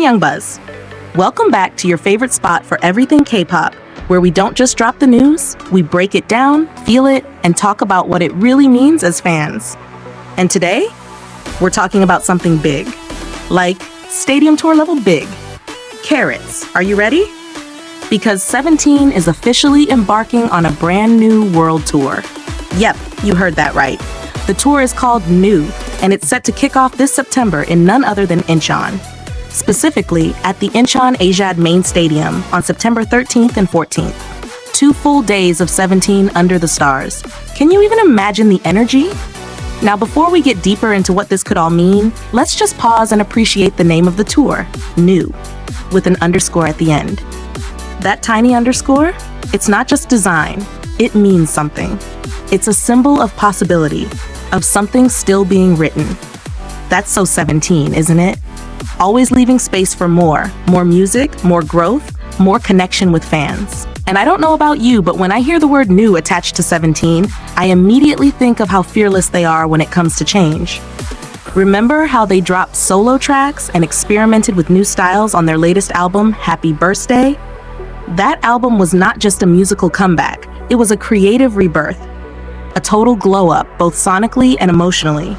Young Buzz. Welcome back to your favorite spot for everything K-pop, where we don't just drop the news, we break it down, feel it, and talk about what it really means as fans. And today, we're talking about something big, like stadium tour level big. Carrots. Are you ready? Because 17 is officially embarking on a brand new world tour. Yep, you heard that right. The tour is called New, and it's set to kick off this September in none other than Incheon. Specifically at the Incheon Asiad Main Stadium on September 13th and 14th. 2 full days of 17 under the stars. Can you even imagine the energy? Now, before we get deeper into what this could all mean, let's just pause and appreciate the name of the tour, New, with an underscore at the end. That tiny underscore, it's not just design, it means something. It's a symbol of possibility, of something still being written. That's so 17, isn't it? Always leaving space for more music, more growth, more connection with fans. And I don't know about you, but when I hear the word new attached to 17, I immediately think of how fearless they are when it comes to change. Remember how they dropped solo tracks and experimented with new styles on their latest album, Happy Birthday? That album was not just a musical comeback, it was a creative rebirth. A total glow up, both sonically and emotionally.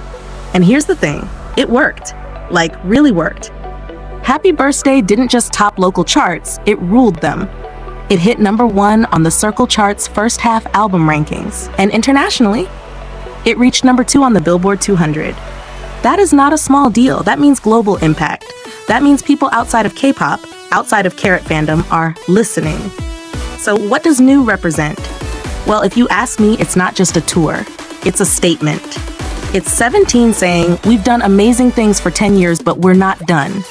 And here's the thing, it worked. Like, really worked. Happy Birthday didn't just top local charts, it ruled them. It hit #1 on the Circle Chart's first half album rankings, and internationally, it reached #2 on the Billboard 200. That is not a small deal, that means global impact. That means people outside of K-pop, outside of Carrot fandom, are listening. So what does New represent? Well, if you ask me, it's not just a tour, it's a statement. It's 17 saying, we've done amazing things for 10 years, but we're not done.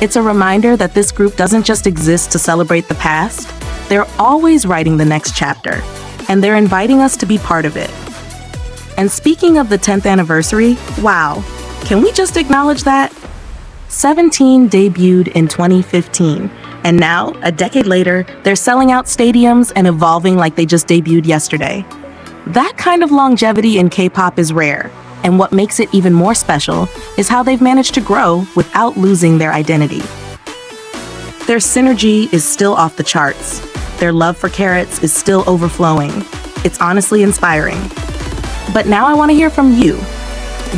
It's a reminder that this group doesn't just exist to celebrate the past, they're always writing the next chapter, and they're inviting us to be part of it. And speaking of the 10th anniversary, wow, can we just acknowledge that? 17 debuted in 2015, and now, a decade later, they're selling out stadiums and evolving like they just debuted yesterday. That kind of longevity in K-pop is rare, and what makes it even more special is how they've managed to grow without losing their identity. Their synergy is still off the charts. Their love for Carrots is still overflowing. It's honestly inspiring. But now I want to hear from you.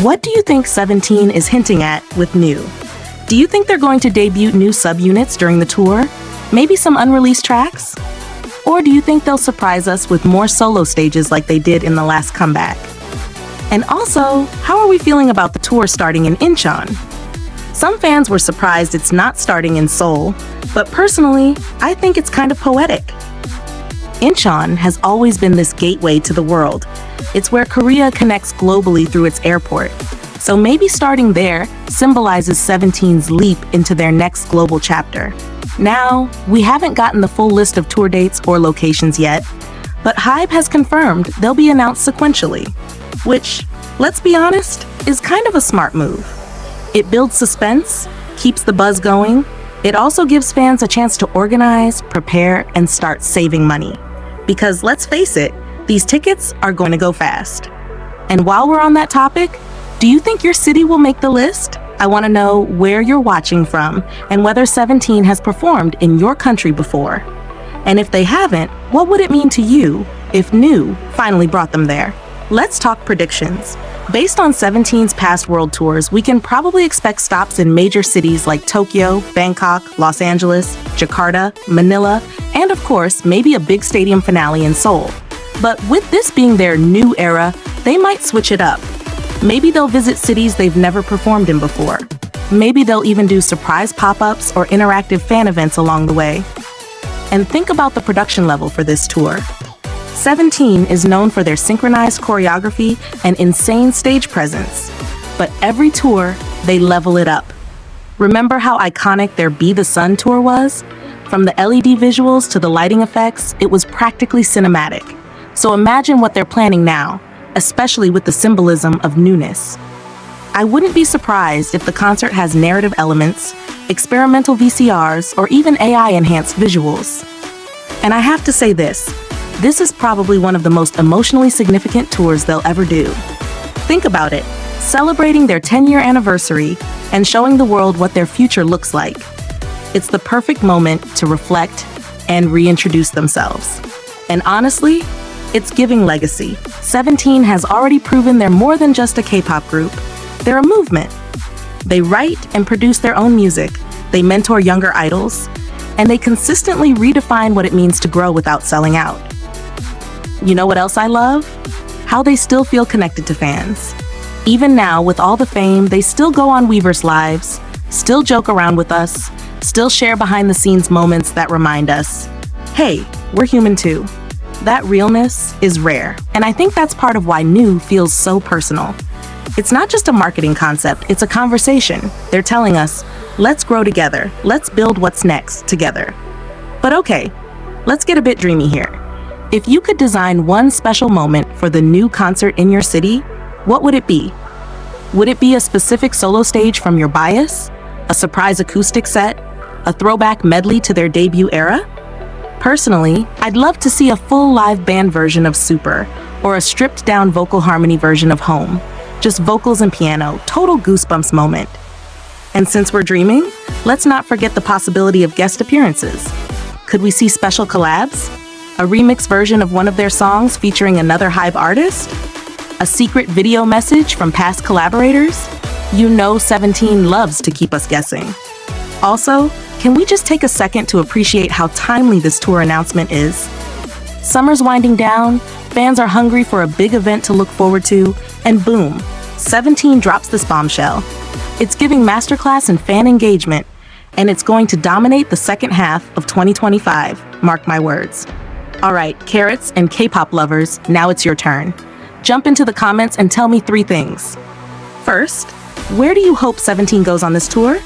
What do you think 17 is hinting at with New? Do you think they're going to debut new subunits during the tour? Maybe some unreleased tracks? Or do you think they'll surprise us with more solo stages like they did in the last comeback? And also, how are we feeling about the tour starting in Incheon? Some fans were surprised it's not starting in Seoul, but personally, I think it's kind of poetic. Incheon has always been this gateway to the world. It's where Korea connects globally through its airport. So maybe starting there symbolizes 17's leap into their next global chapter. Now, we haven't gotten the full list of tour dates or locations yet, but HYBE has confirmed they'll be announced sequentially, which, let's be honest, is kind of a smart move. It builds suspense, keeps the buzz going. It also gives fans a chance to organize, prepare, and start saving money. Because let's face it, these tickets are going to go fast. And while we're on that topic, do you think your city will make the list? I want to know where you're watching from and whether 17 has performed in your country before. And if they haven't, what would it mean to you if New finally brought them there? Let's talk predictions. Based on 17's past world tours, we can probably expect stops in major cities like Tokyo, Bangkok, Los Angeles, Jakarta, Manila, and of course, maybe a big stadium finale in Seoul. But with this being their new era, they might switch it up. Maybe they'll visit cities they've never performed in before. Maybe they'll even do surprise pop-ups or interactive fan events along the way. And think about the production level for this tour. 17 is known for their synchronized choreography and insane stage presence. But every tour, they level it up. Remember how iconic their Be the Sun tour was? From the LED visuals to the lighting effects, it was practically cinematic. So imagine what they're planning now, especially with the symbolism of newness. I wouldn't be surprised if the concert has narrative elements, experimental VCRs, or even AI-enhanced visuals. And I have to say this, this is probably one of the most emotionally significant tours they'll ever do. Think about it, celebrating their 10-year anniversary and showing the world what their future looks like. It's the perfect moment to reflect and reintroduce themselves. And honestly, it's giving legacy. 17 has already proven they're more than just a K-pop group. They're a movement. They write and produce their own music, they mentor younger idols, and they consistently redefine what it means to grow without selling out. You know what else I love? How they still feel connected to fans. Even now, with all the fame, they still go on Weverse Lives, still joke around with us, still share behind-the-scenes moments that remind us, hey, we're human too. That realness is rare, and I think that's part of why New feels so personal. It's not just a marketing concept, it's a conversation. They're telling us, let's grow together, let's build what's next together. But okay, let's get a bit dreamy here. If you could design one special moment for the New concert in your city, what would it be? Would it be a specific solo stage from your bias? A surprise acoustic set? A throwback medley to their debut era? Personally, I'd love to see a full live band version of Super, or a stripped-down vocal harmony version of Home. Just vocals and piano, total goosebumps moment. And since we're dreaming, let's not forget the possibility of guest appearances. Could we see special collabs? A remix version of one of their songs featuring another Hive artist? A secret video message from past collaborators? You know 17 loves to keep us guessing. Also, can we just take a second to appreciate how timely this tour announcement is? Summer's winding down, fans are hungry for a big event to look forward to, and boom, 17 drops this bombshell. It's giving masterclass and fan engagement, and it's going to dominate the second half of 2025, mark my words. All right, carrots and K-pop lovers, now it's your turn. Jump into the comments and tell me 3 things. First, where do you hope 17 goes on this tour?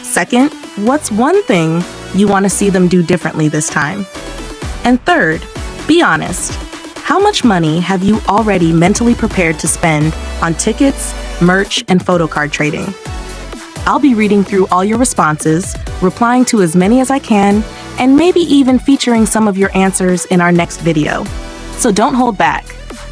Second, what's one thing you want to see them do differently this time? And third, be honest. How much money have you already mentally prepared to spend on tickets, merch, and photo card trading? I'll be reading through all your responses, replying to as many as I can, and maybe even featuring some of your answers in our next video. So don't hold back.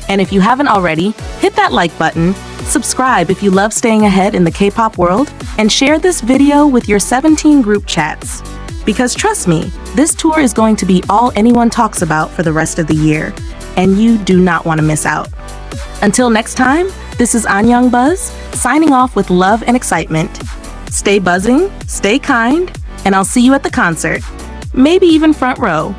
And if you haven't already, hit that like button, subscribe if you love staying ahead in the K-pop world, and share this video with your 17 group chats. Because trust me, this tour is going to be all anyone talks about for the rest of the year, and you do not want to miss out. Until next time, this is Anyang Buzz, signing off with love and excitement. Stay buzzing, stay kind, and I'll see you at the concert. Maybe even front row.